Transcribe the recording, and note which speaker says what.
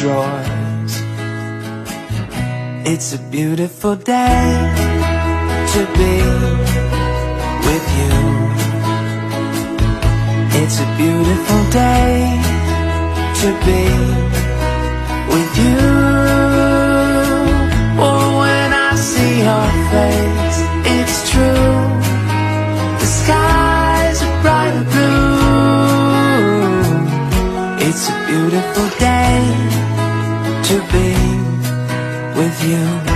Speaker 1: drawers. It's a beautiful day to be with you. It's a beautiful day to be with you. Oh, when I see your face, it's true. The skies are bright blue. It's a beautiful day to be with you.